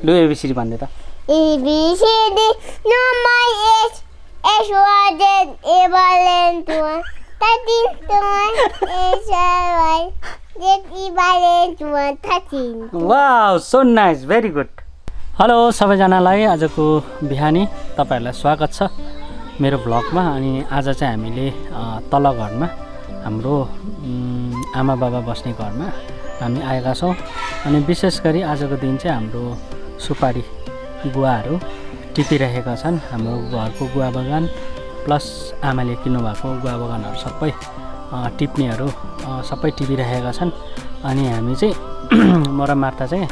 लु एबिसिडी भन्दै त ABCD no my is S1 equivalent to 13 is y equivalent to 13 wow so nice very good hello सबैजनालाई आजको बिहानी तपाईहरुलाई स्वागत छ मेरो भ्लगमा अनि आज चाहिँ हामीले तल घरमा हाम्रो आमा बाबा बस्ने घरमा हामी आएका छौं अनि विशेष गरी आजको दिन चाहिँ हाम्रो सुपारी गुवाहरू टिपिरहेका छन् हाम्रो घरको गुवा बगान प्लस आमाले किन्नु भएको गुवा बगानहरू सबै टिप्नेहरू सबै टिपिरहेका छन् अनि हामी चाहिँ म र मार्ता चाहिँ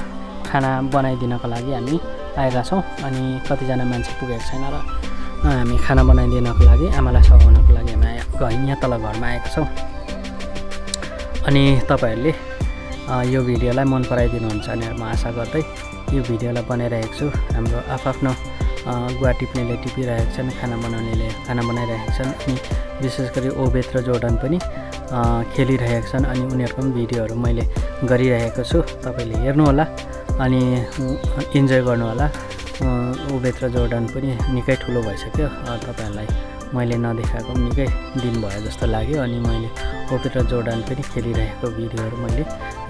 खाना बनाइदिनको लागि हामी आएका छौं अनि कतिजना मान्छे पुगेको छैन र हामी खाना बनाइदिनको लागि आमालाई सघाउनको लागि हामी यहाँ तल घरमा आएका छौं अनि तपाईहरुले यो भिडियोलाई मन पराइदिनुहुन्छ भनेर म आशा गर्दै यो भिडियोलाई बनाइरहेको छु हाम्रो आफ्नो गुवा टिप्नेले टिपिरहेका छन् खाना बनाउनेले खाना बनाइरहेका छन् अनि विशेष गरी ओबेत र जोर्डन पनि खेलिरहेका छन् अनि उनीहरुको पनि भिडियोहरु मैले गरिरहेको छु तपाईले हेर्नु होला अनि इन्जोय गर्नु होला ओबेत र जोर्डन पनि निकै ठुलो भइसक्यो तपाईहरुलाई मैले नदेखाएको निकै दिन भयो जस्तो लाग्यो अनि मैले ओबेत र जोर्डन पनि खेलिरहेको भिडियोहरु मैले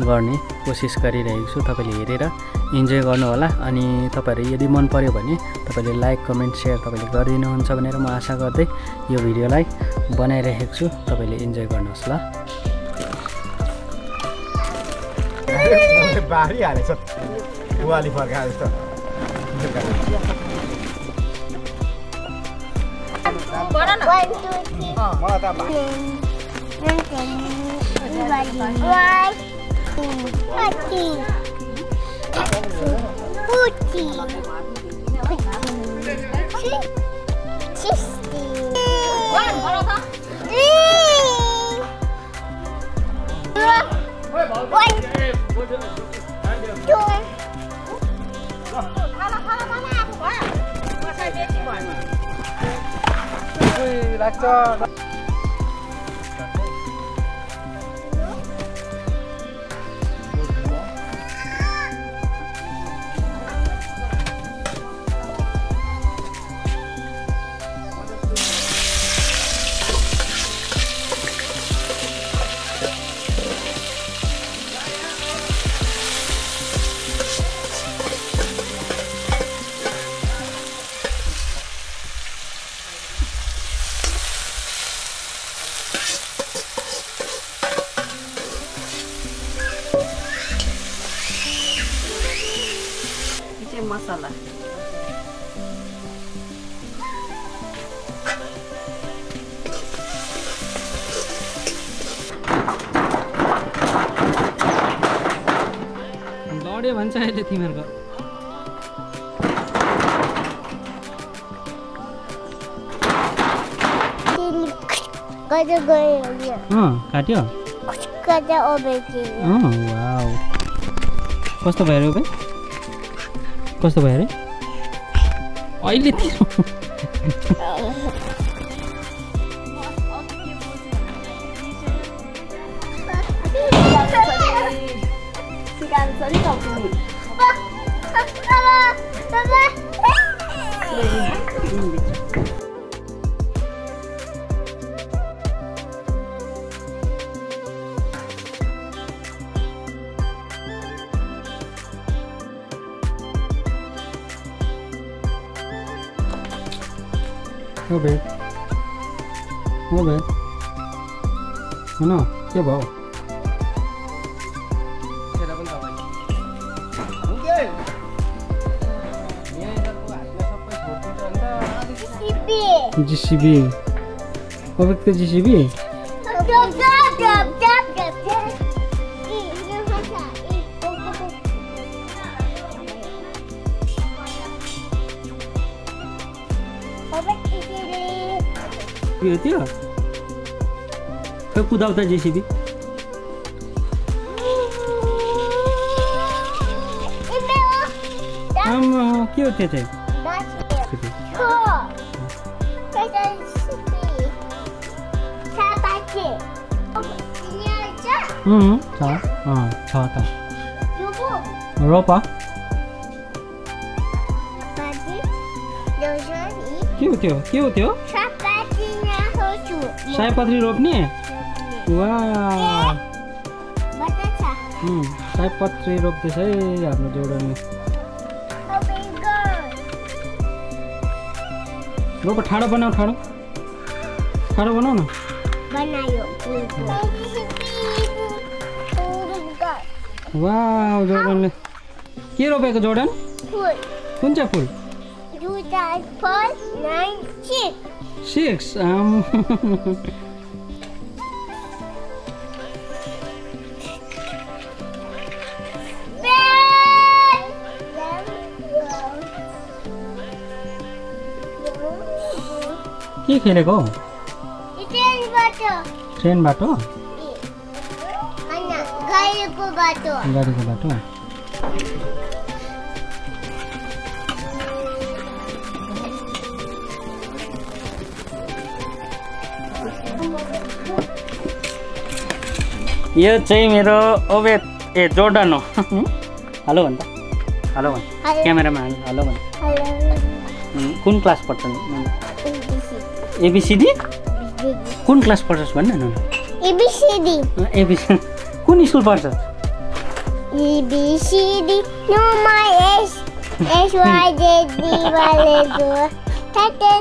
गर्ने कोसिस गरिरहेको छु तपाईले हेरेर इन्जोय गर्नु होला अनि तपाईहरु यदि मन पर्यो भने तपाईले लाइक कमेन्ट शेयर तपाईले गरिदिनुहुन्छ भनेर म आशा गर्दै यो भिडियोलाई बनाइरहेको छु तपाईले इन्जोय गर्नुहोस् ल बारी हालेछ उवाली फर्काए जस्तो मसाला लड्यो भन्छ अहिले तिमीहरुको कता गयो काट्यो कता ओबेकी वाउ कस्तो भयो रे कस्तो भयो रे अहिले ओबे न के भयो जीसीबी ओबे के जीसीबी यो थियो खै कुदाउँदा जेसीबी आमा के हो त्यो चाहिँ छ त रोपा के हो त्यो? के हो त्यो? सयपत्री रोप्ने? वाह! सयपत्री रोप्दैछ है हाम्रो जोडनले। रोप ठाडो बनाऊ, ठाडो बनाऊ न। वाह! जोडनले के रोपेको जोडन? कुन चाहिँ फुल? 6 के खेलेको? ट्रेन बाटो? गाडीको बाटो। यो चाहिँ मेरो ओबेद जोर्डन हो। हेलो भन् त, हेलो भन्, क्यामेरामा हेलो भन्। कुन क्लास पढ्छन्? एबिसिडी? कुन क्लास पढ्छस् भन्न न? एबिसिडी। कुन स्कुल पढ्छस्? A B C D no my S S Y Z D वाले दो थटे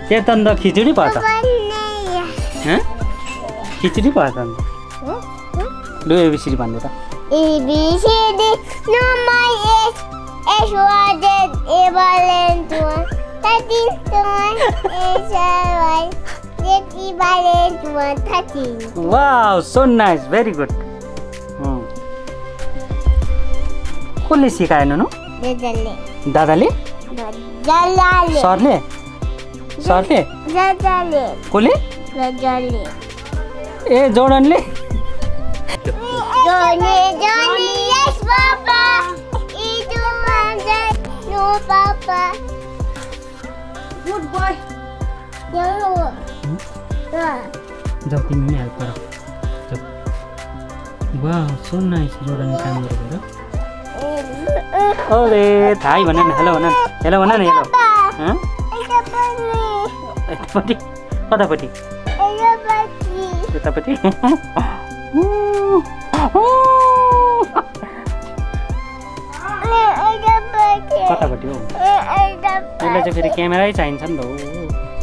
चेतन त खिचडी पाउँछ। खिचडी पाउँछ नि। लु एबिसिडी भन्नु त। A B C D no my S S Y Z A वाले दो थटे एस वाई जेड ई वाले दो थटे। Wow, so nice, very good. कसले सिकाएन न? दादाले? सरले? कसले? ए जोडनले? Yes, Papa. No, Papa. Good boy. जाऊ तिमी पनि हेल्प गर। वाह, सो नाइस जोडनले काम गरेको। अरे थाहै भन न, हेलो भन न, हेलो भन न, हेलो। यतापट्टि? कतापट्टि? यतापट्टि? कतापट्टि हो? त्यसलाई चाहिँ फेरि क्यामेरै चाहिन्छ नि त।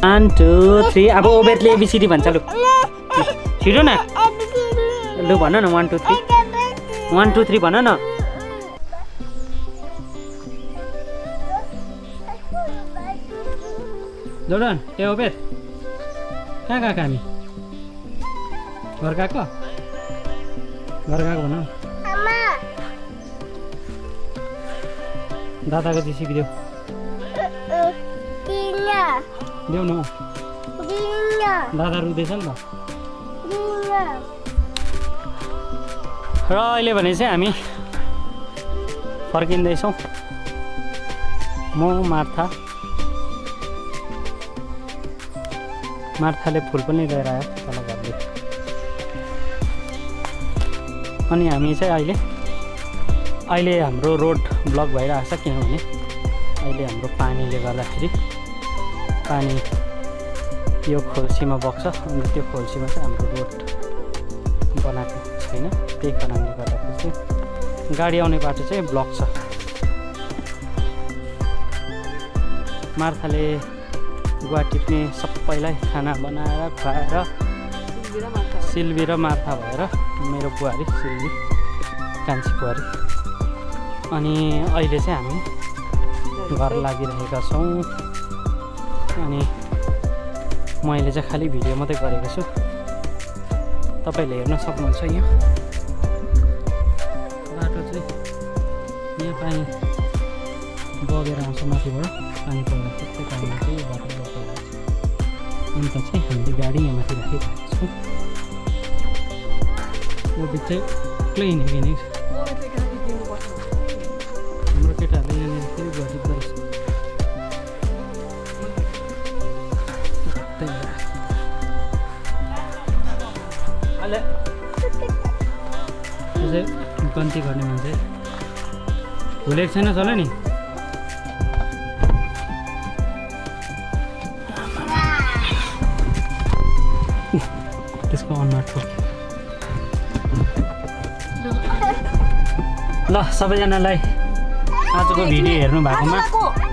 1 2 3 अब ओबेदले एबिसिडी भन्छ। लु छिटो न, लु भन न। 1 2 3 1 2 3 भन न। जोडन, ए ओबेद कहाँ गएको हामी? घर गएको? घर गएको भन। दादाको जेसिबी देऊ। देऊ न, दादा रुँदैछ नि त। र अहिले भने चाहिँ हामी फर्किँदैछौँ। म मार्थाले फुल पनि लिएर आयो तल घरले। अनि हामी चाहिँ अहिले हाम्रो रोड ब्लक भइरहेको छ, किनभने अहिले हाम्रो पानीले गर्दाखेरि पानी यो खोल्सीमा बग्छ। अनि त्यो खोल्सीमा चाहिँ हाम्रो रोड बनाएको छैन, त्यही कारणले गर्दाखेरि चाहिँ गाडी आउने बाटो चाहिँ ब्लक छ। मार्थाले गुवा टिप्ने सबैलाई खाना बनाएर खुवाएर, सिल्भी र मार्था भएर मेरो बुहारी सिल्भी, कान्छी बुहारी। अनि अहिले चाहिँ हामी घर लागिरहेका छौँ। अनि मैले चाहिँ खालि भिडियो मात्रै गरेको छु, तपाईँले हेर्न सक्नुहुन्छ। यहाँ बाटो चाहिँ यहाँ पानी बगेर आउँछ माथिबाट, पानी पर्दा सबै पानीमा चाहिँ बाटो बगेर आउँछ। अन्त चाहिँ हामीले गाडी यहाँ माथि राखिरहेको छौँ। वो बिच चाहिँ एक्लै हिँडेको नि हाम्रो केटाहरूले यहाँनिर फेरि घटित गरेछ। गन्ती गर्ने मान्छे भुलेको छैन चल नि। त्यसको अनुहार ठोक ल सबैजनालाई आजको भिडियो हेर्नु भएकोमा